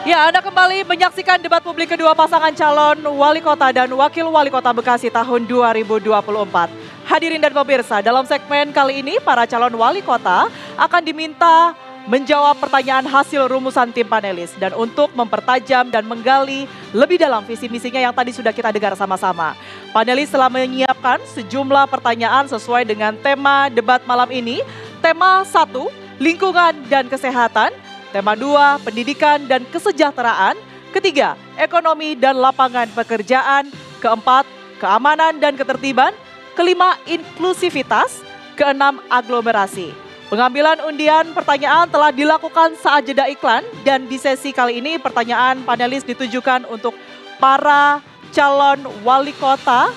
Ya, Anda kembali menyaksikan debat publik kedua pasangan calon wali kota dan wakil wali kota Bekasi tahun 2024. Hadirin dan pemirsa, dalam segmen kali ini para calon wali kota akan diminta menjawab pertanyaan hasil rumusan tim panelis. Dan untuk mempertajam dan menggali lebih dalam visi misinya yang tadi sudah kita dengar sama-sama. Panelis telah menyiapkan sejumlah pertanyaan sesuai dengan tema debat malam ini. Tema 1, lingkungan dan kesehatan. Tema 2, pendidikan dan kesejahteraan. Ketiga, ekonomi dan lapangan pekerjaan. Keempat, keamanan dan ketertiban. Kelima, inklusivitas. Keenam, aglomerasi. Pengambilan undian pertanyaan telah dilakukan saat jeda iklan. Dan di sesi kali ini pertanyaan panelis ditujukan untuk para calon wali kota.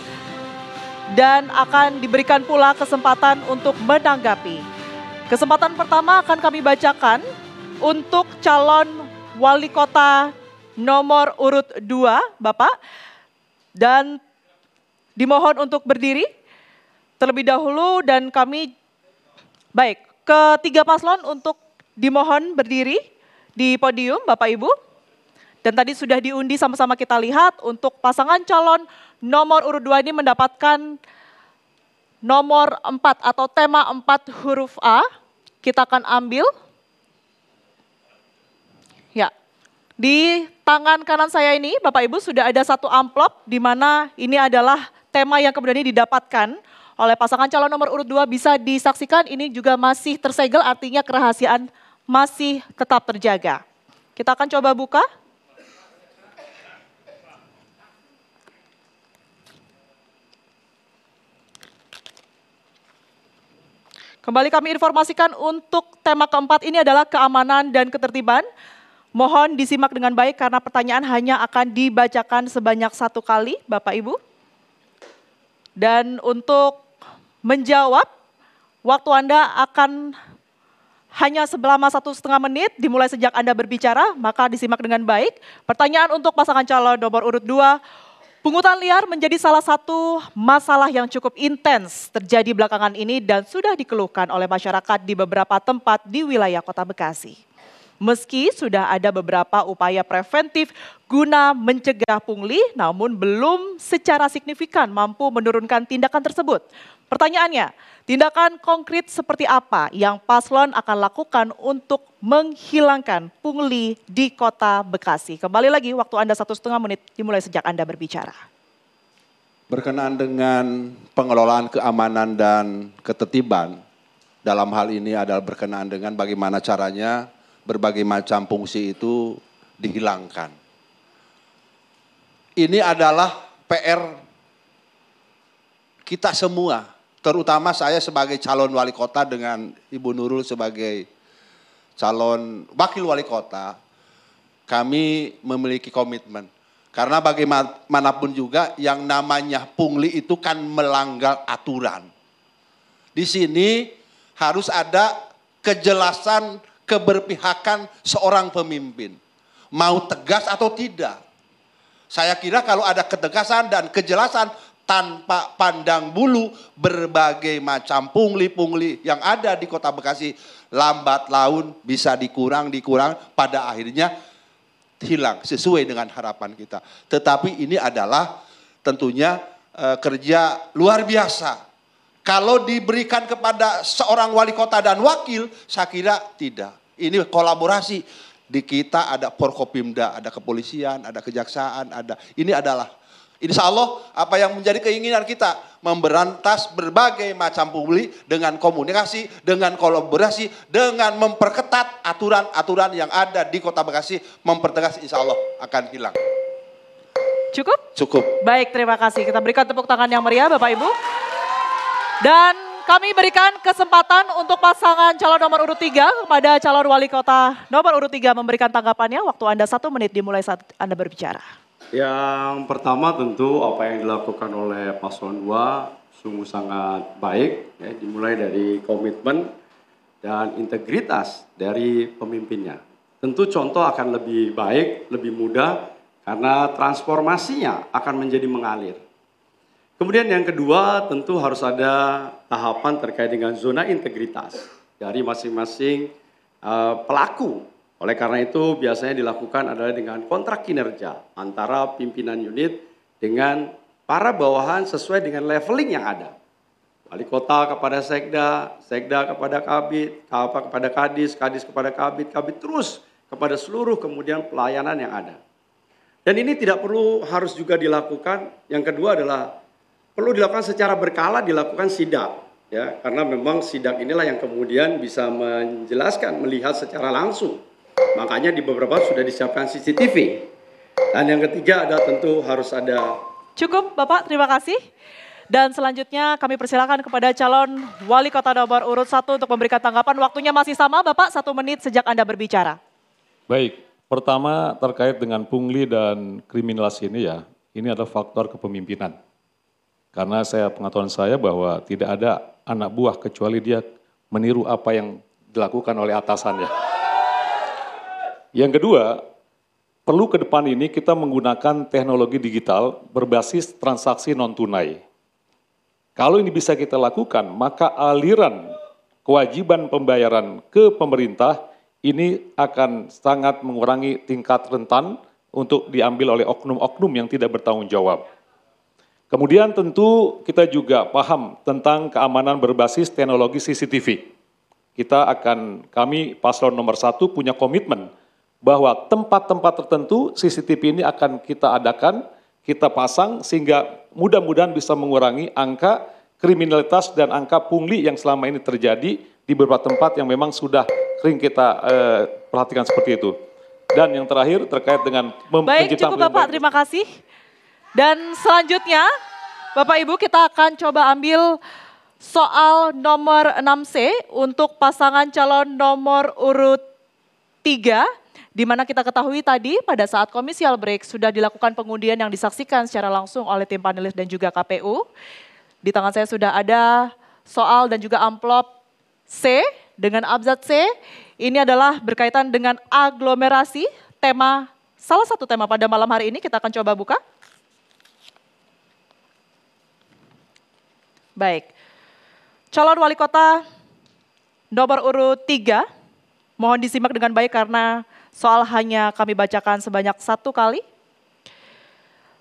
Dan akan diberikan pula kesempatan untuk menanggapi. Kesempatan pertama akan kami bacakan. Untuk calon wali kota nomor urut 2, Bapak. Dan dimohon untuk berdiri terlebih dahulu dan kami, baik, ketiga paslon untuk dimohon berdiri di podium Bapak Ibu. Dan tadi sudah diundi sama-sama kita lihat untuk pasangan calon nomor urut 2 ini mendapatkan nomor 4 atau tema 4 huruf A. Kita akan ambil. Ya, di tangan kanan saya ini Bapak Ibu sudah ada satu amplop di mana ini adalah tema yang kemudian ini didapatkan oleh pasangan calon nomor urut 2 bisa disaksikan ini juga masih tersegel artinya kerahasiaan masih tetap terjaga. Kita akan coba buka. Kembali kami informasikan untuk tema keempat ini adalah keamanan dan ketertiban. Mohon disimak dengan baik karena pertanyaan hanya akan dibacakan sebanyak 1 kali, Bapak Ibu. Dan untuk menjawab, waktu Anda akan hanya selama 1,5 menit dimulai sejak Anda berbicara, maka disimak dengan baik. Pertanyaan untuk pasangan calon nomor urut 2, pungutan liar menjadi salah satu masalah yang cukup intens terjadi belakangan ini dan sudah dikeluhkan oleh masyarakat di beberapa tempat di wilayah Kota Bekasi. Meski sudah ada beberapa upaya preventif guna mencegah pungli, namun belum secara signifikan mampu menurunkan tindakan tersebut. Pertanyaannya, tindakan konkret seperti apa yang paslon akan lakukan untuk menghilangkan pungli di Kota Bekasi? Kembali lagi, waktu Anda 1,5 menit dimulai sejak Anda berbicara. Berkenaan dengan pengelolaan keamanan dan ketertiban, dalam hal ini adalah berkenaan dengan bagaimana caranya berbagai macam fungsi itu dihilangkan. Ini adalah PR kita semua, terutama saya sebagai calon wali kota dengan Ibu Nurul sebagai calon wakil wali kota. Kami memiliki komitmen. Karena bagaimanapun juga yang namanya pungli itu kan melanggar aturan. Di sini harus ada kejelasan keberpihakan seorang pemimpin. Mau tegas atau tidak. Saya kira kalau ada ketegasan dan kejelasan tanpa pandang bulu berbagai macam pungli-pungli yang ada di Kota Bekasi lambat laun bisa dikurang pada akhirnya hilang sesuai dengan harapan kita. Tetapi ini adalah tentunya kerja luar biasa. Kalau diberikan kepada seorang wali kota dan wakil, saya kira tidak. Ini kolaborasi. Di kita ada Forkopimda, ada kepolisian, ada kejaksaan, ada. Ini adalah, insya Allah apa yang menjadi keinginan kita. Memberantas berbagai macam pungli dengan komunikasi, dengan kolaborasi, dengan memperketat aturan-aturan yang ada di Kota Bekasi. Mempertegas insya Allah akan hilang. Cukup? Cukup. Baik, terima kasih. Kita berikan tepuk tangan yang meriah Bapak Ibu. Dan kami berikan kesempatan untuk pasangan calon nomor urut 3 kepada calon wali kota nomor urut 3 memberikan tanggapannya. Waktu Anda 1 menit dimulai saat Anda berbicara. Yang pertama tentu apa yang dilakukan oleh paslon 2 sungguh sangat baik. Ya, dimulai dari komitmen dan integritas dari pemimpinnya. Tentu contoh akan lebih baik, lebih mudah karena transformasinya akan menjadi mengalir. Kemudian yang kedua tentu harus ada tahapan terkait dengan zona integritas dari masing-masing pelaku Oleh karena itu biasanya dilakukan adalah dengan kontrak kinerja antara pimpinan unit dengan para bawahan sesuai dengan leveling yang ada. Wali kota kepada sekda, sekda kepada kabid, kepada kadis, kadis kepada kabid, kabid terus kepada seluruh kemudian pelayanan yang ada. Dan ini tidak perlu harus juga dilakukan. Yang kedua adalah perlu dilakukan secara berkala, dilakukan sidak. Ya, karena memang sidak inilah yang kemudian bisa menjelaskan, melihat secara langsung. Makanya di beberapa sudah disiapkan CCTV. Dan yang ketiga ada tentu harus ada. Cukup Bapak, terima kasih. Dan selanjutnya kami persilakan kepada calon wali kota nomor urut 1 untuk memberikan tanggapan. Waktunya masih sama Bapak, 1 menit sejak Anda berbicara. Baik, pertama terkait dengan pungli dan kriminalisasi ini ya, ini adalah faktor kepemimpinan. Karena pengetahuan saya bahwa tidak ada anak buah kecuali dia meniru apa yang dilakukan oleh atasannya. Yang kedua, perlu ke depan ini kita menggunakan teknologi digital berbasis transaksi non-tunai. Kalau ini bisa kita lakukan, maka aliran kewajiban pembayaran ke pemerintah ini akan sangat mengurangi tingkat rentan untuk diambil oleh oknum-oknum yang tidak bertanggung jawab. Kemudian tentu kita juga paham tentang keamanan berbasis teknologi CCTV. Kami paslon nomor 1 punya komitmen bahwa tempat-tempat tertentu CCTV ini akan kita adakan, kita pasang sehingga mudah-mudahan bisa mengurangi angka kriminalitas dan angka pungli yang selama ini terjadi di beberapa tempat yang memang sudah sering kita perhatikan seperti itu. Dan yang terakhir terkait dengan Baik, cukup Bapak, terima kasih. Dan selanjutnya Bapak Ibu kita akan coba ambil soal nomor 6C untuk pasangan calon nomor urut 3. Di mana kita ketahui tadi pada saat komisial break sudah dilakukan pengundian yang disaksikan secara langsung oleh tim panelis dan juga KPU. Di tangan saya sudah ada soal dan juga amplop C dengan abzat C. Ini adalah berkaitan dengan aglomerasi, salah satu tema pada malam hari ini kita akan coba buka. Baik, calon wali kota nomor urut 3, mohon disimak dengan baik karena soal hanya kami bacakan sebanyak 1 kali.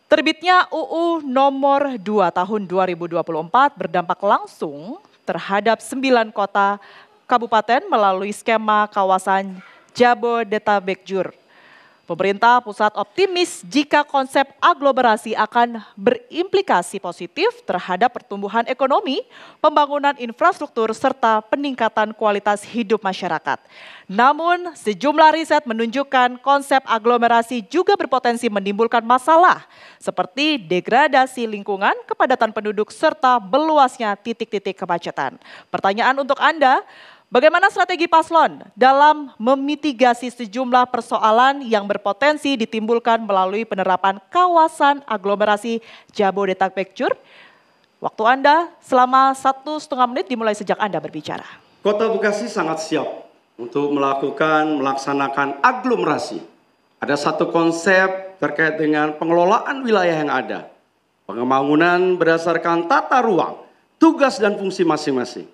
Terbitnya UU nomor 2 tahun 2024 berdampak langsung terhadap 9 kota kabupaten melalui skema kawasan Jabodetabek-Jur. Pemerintah pusat optimis jika konsep aglomerasi akan berimplikasi positif terhadap pertumbuhan ekonomi, pembangunan infrastruktur, serta peningkatan kualitas hidup masyarakat. Namun, sejumlah riset menunjukkan konsep aglomerasi juga berpotensi menimbulkan masalah seperti degradasi lingkungan, kepadatan penduduk, serta meluasnya titik-titik kemacetan. Pertanyaan untuk Anda, bagaimana strategi paslon dalam memitigasi sejumlah persoalan yang berpotensi ditimbulkan melalui penerapan kawasan aglomerasi Jabodetabek-Jur? Waktu Anda selama 1,5 menit dimulai sejak Anda berbicara. Kota Bekasi sangat siap untuk melaksanakan aglomerasi. Ada satu konsep terkait dengan pengelolaan wilayah yang ada. Pembangunan berdasarkan tata ruang, tugas dan fungsi masing-masing.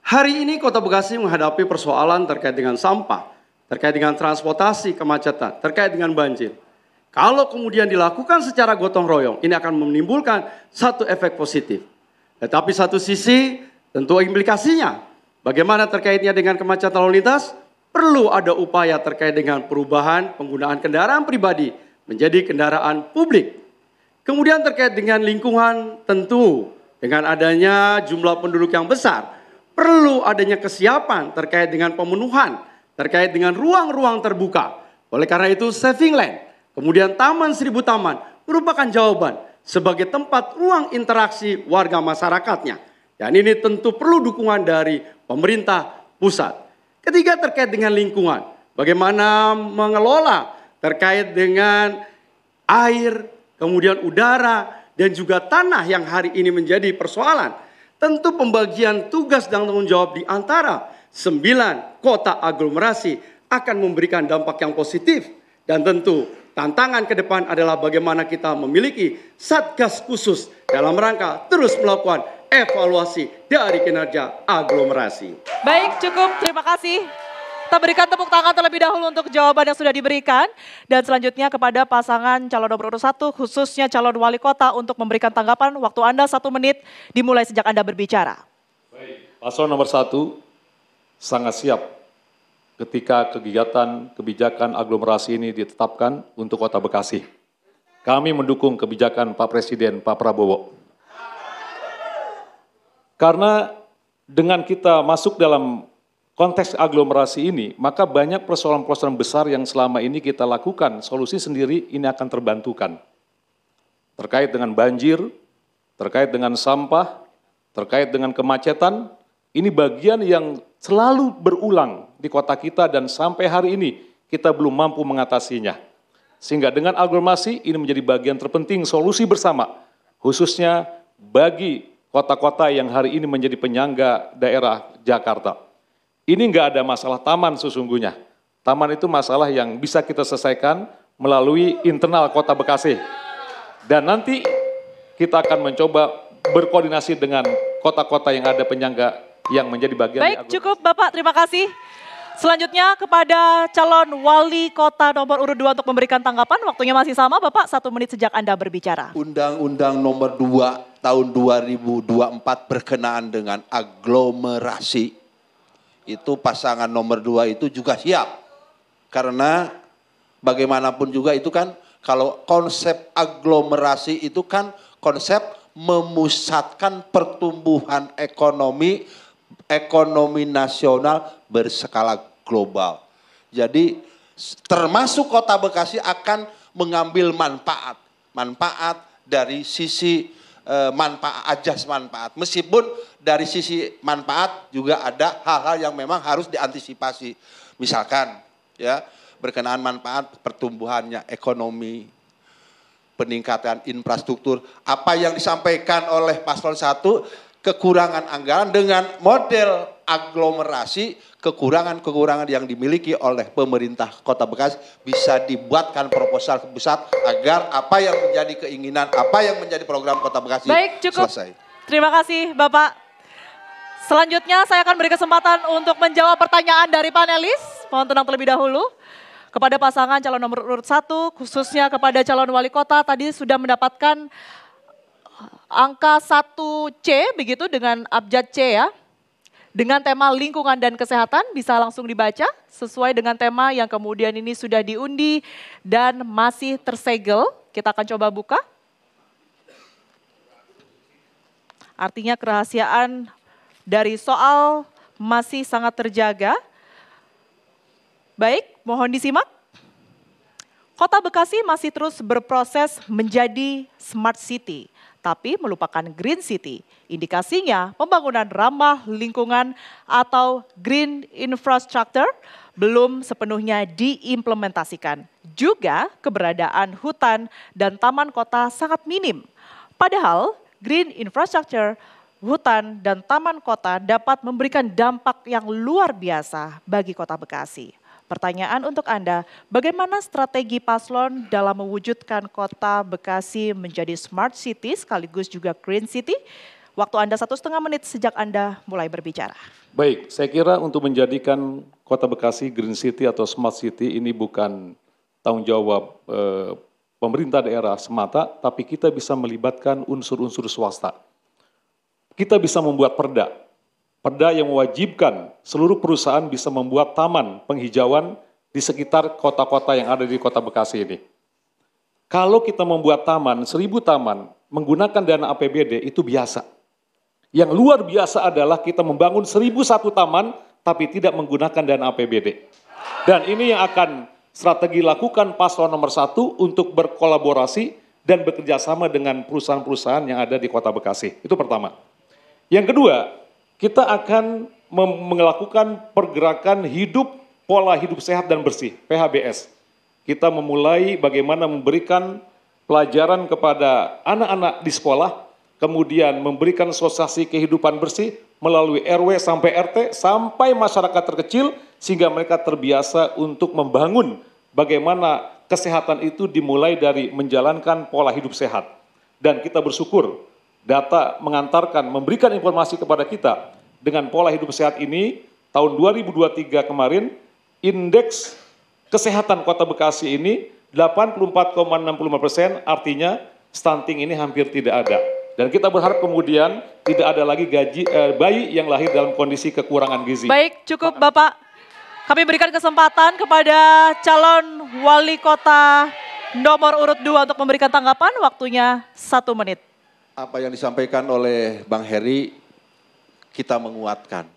Hari ini Kota Bekasi menghadapi persoalan terkait dengan sampah, terkait dengan transportasi, kemacetan, terkait dengan banjir. Kalau kemudian dilakukan secara gotong royong, ini akan menimbulkan satu efek positif. Tetapi satu sisi tentu implikasinya, bagaimana terkaitnya dengan kemacetan lalu lintas, perlu ada upaya terkait dengan perubahan penggunaan kendaraan pribadi menjadi kendaraan publik. Kemudian terkait dengan lingkungan, tentu dengan adanya jumlah penduduk yang besar, perlu adanya kesiapan terkait dengan pemenuhan, terkait dengan ruang-ruang terbuka. Oleh karena itu saving land, kemudian Taman Seribu Taman merupakan jawaban sebagai tempat ruang interaksi warga masyarakatnya. Dan ini tentu perlu dukungan dari pemerintah pusat. Ketiga terkait dengan lingkungan, bagaimana mengelola terkait dengan air, kemudian udara, dan juga tanah yang hari ini menjadi persoalan. Tentu pembagian tugas dan tanggung jawab di antara 9 kota aglomerasi akan memberikan dampak yang positif. Dan tentu tantangan ke depan adalah bagaimana kita memiliki satgas khusus dalam rangka terus melakukan evaluasi dari kinerja aglomerasi. Baik, cukup. Terima kasih. Kita berikan tepuk tangan terlebih dahulu untuk jawaban yang sudah diberikan. Dan selanjutnya kepada pasangan calon nomor urut 1, khususnya calon wali kota untuk memberikan tanggapan. Waktu Anda 1 menit dimulai sejak Anda berbicara. Baik, paslon nomor 1 sangat siap ketika kegiatan kebijakan aglomerasi ini ditetapkan untuk Kota Bekasi. Kami mendukung kebijakan Pak Presiden, Pak Prabowo. Karena dengan kita masuk dalam konteks aglomerasi ini, maka banyak persoalan-persoalan besar yang selama ini kita lakukan, solusi sendiri ini akan terbantukan. Terkait dengan banjir, terkait dengan sampah, terkait dengan kemacetan, ini bagian yang selalu berulang di kota kita dan sampai hari ini kita belum mampu mengatasinya. Sehingga dengan aglomerasi ini menjadi bagian terpenting solusi bersama, khususnya bagi kota-kota yang hari ini menjadi penyangga daerah Jakarta. Ini nggak ada masalah taman sesungguhnya. Taman itu masalah yang bisa kita selesaikan melalui internal Kota Bekasi. Dan nanti kita akan mencoba berkoordinasi dengan kota-kota yang ada penyangga yang menjadi bagian. Baik, cukup Bapak, terima kasih. Selanjutnya kepada calon wali kota nomor urut 2 untuk memberikan tanggapan. Waktunya masih sama Bapak, 1 menit sejak Anda berbicara. Undang-Undang nomor 2 tahun 2024 berkenaan dengan aglomerasi. Itu pasangan nomor 2 itu juga siap. Karena bagaimanapun juga itu kan kalau konsep aglomerasi itu kan konsep memusatkan pertumbuhan ekonomi nasional berskala global. Jadi termasuk Kota Bekasi akan mengambil manfaat dari sisi ajas manfaat. Meskipun dari sisi manfaat juga ada hal-hal yang memang harus diantisipasi. Misalkan ya berkenaan manfaat pertumbuhannya ekonomi, peningkatan infrastruktur. Apa yang disampaikan oleh paslon 1, kekurangan anggaran dengan model aglomerasi, kekurangan-kekurangan yang dimiliki oleh pemerintah Kota Bekasi bisa dibuatkan proposal ke pusat agar apa yang menjadi keinginan, apa yang menjadi program Kota Bekasi selesai. Terima kasih Bapak. Selanjutnya saya akan beri kesempatan untuk menjawab pertanyaan dari panelis. Mohon tenang terlebih dahulu. Kepada pasangan calon nomor urut 1, khususnya kepada calon wali kota, tadi sudah mendapatkan angka 1C begitu dengan abjad C ya. Dengan tema lingkungan dan kesehatan bisa langsung dibaca sesuai dengan tema yang kemudian ini sudah diundi dan masih tersegel. Kita akan coba buka. Artinya kerahasiaan dari soal masih sangat terjaga. Baik, mohon disimak. Kota Bekasi masih terus berproses menjadi smart city, tapi melupakan green city. Indikasinya pembangunan ramah lingkungan atau green infrastructure belum sepenuhnya diimplementasikan. Juga keberadaan hutan dan taman kota sangat minim. Padahal green infrastructure, hutan dan taman kota dapat memberikan dampak yang luar biasa bagi Kota Bekasi. Pertanyaan untuk Anda, bagaimana strategi paslon dalam mewujudkan Kota Bekasi menjadi smart city sekaligus juga green city? Waktu Anda 1,5 menit sejak Anda mulai berbicara. Baik, saya kira untuk menjadikan Kota Bekasi green city atau smart city ini bukan tanggung jawab pemerintah daerah semata, tapi kita bisa melibatkan unsur-unsur swasta. Kita bisa membuat perda yang mewajibkan seluruh perusahaan bisa membuat taman penghijauan di sekitar kota-kota yang ada di Kota Bekasi ini. Kalau kita membuat taman, 1.000 taman, menggunakan dana APBD itu biasa. Yang luar biasa adalah kita membangun 1.001 taman, tapi tidak menggunakan dana APBD. Dan ini yang akan strategi lakukan paslon nomor 1 untuk berkolaborasi dan bekerja sama dengan perusahaan-perusahaan yang ada di Kota Bekasi. Itu pertama. Yang kedua, kita akan melakukan pergerakan pola hidup sehat dan bersih, PHBS. Kita memulai bagaimana memberikan pelajaran kepada anak-anak di sekolah, kemudian memberikan sosialisasi kehidupan bersih melalui RW sampai RT, sampai masyarakat terkecil, sehingga mereka terbiasa untuk membangun bagaimana kesehatan itu dimulai dari menjalankan pola hidup sehat. Dan kita bersyukur, data mengantarkan, memberikan informasi kepada kita dengan pola hidup sehat ini, tahun 2023 kemarin, indeks kesehatan Kota Bekasi ini 84,65%, artinya stunting ini hampir tidak ada. Dan kita berharap kemudian tidak ada lagi bayi yang lahir dalam kondisi kekurangan gizi. Baik, cukup Bapak. Kami berikan kesempatan kepada calon wali kota nomor urut 2 untuk memberikan tanggapan, waktunya 1 menit. Apa yang disampaikan oleh Bang Heri, kita menguatkan.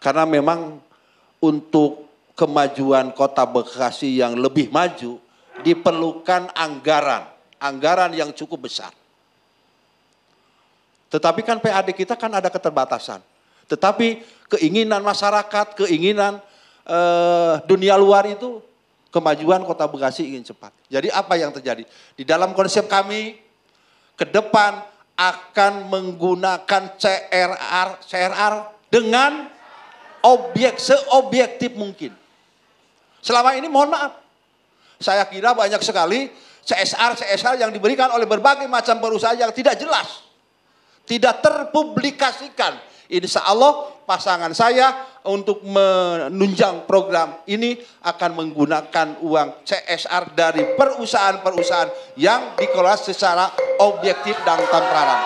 Karena memang untuk kemajuan Kota Bekasi yang lebih maju, diperlukan anggaran yang cukup besar. Tetapi kan PAD kita kan ada keterbatasan. Tetapi keinginan masyarakat, keinginan dunia luar itu, kemajuan Kota Bekasi ingin cepat. Jadi apa yang terjadi? Di dalam konsep kami, ke depan akan menggunakan CRR dengan seobjektif mungkin. Selama ini mohon maaf, saya kira banyak sekali CSR yang diberikan oleh berbagai macam perusahaan yang tidak jelas. Tidak terpublikasikan. Insya Allah pasangan saya untuk menunjang program ini akan menggunakan uang CSR dari perusahaan-perusahaan yang dikelola secara objektif dan transparan.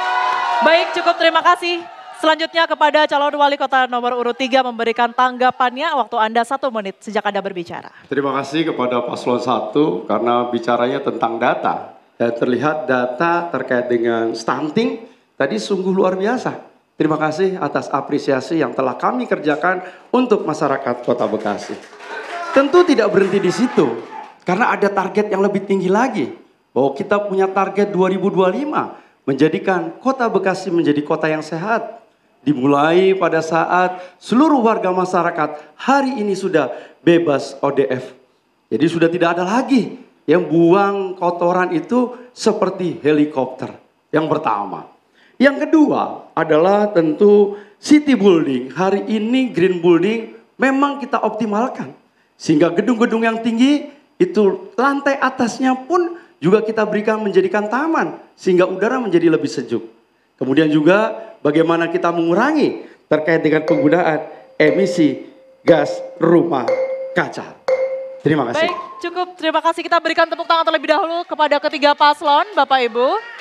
Baik, cukup, terima kasih. Selanjutnya kepada calon wali kota nomor urut 3 memberikan tanggapannya, waktu Anda 1 menit sejak Anda berbicara. Terima kasih kepada paslon 1 karena bicaranya tentang data. Dan terlihat data terkait dengan stunting tadi sungguh luar biasa. Terima kasih atas apresiasi yang telah kami kerjakan untuk masyarakat Kota Bekasi. Tentu tidak berhenti di situ, karena ada target yang lebih tinggi lagi. Bahwa kita punya target 2025, menjadikan Kota Bekasi menjadi kota yang sehat. Dimulai pada saat seluruh warga masyarakat hari ini sudah bebas ODF. Jadi sudah tidak ada lagi yang buang kotoran itu seperti helikopter. Yang pertama. Yang kedua adalah tentu city building. Hari ini green building memang kita optimalkan. Sehingga gedung-gedung yang tinggi itu lantai atasnya pun juga kita berikan menjadikan taman. Sehingga udara menjadi lebih sejuk. Kemudian juga bagaimana kita mengurangi terkait dengan penggunaan emisi gas rumah kaca. Terima kasih. Baik, cukup. Terima kasih. Kita berikan tepuk tangan terlebih dahulu kepada ketiga paslon, Bapak Ibu.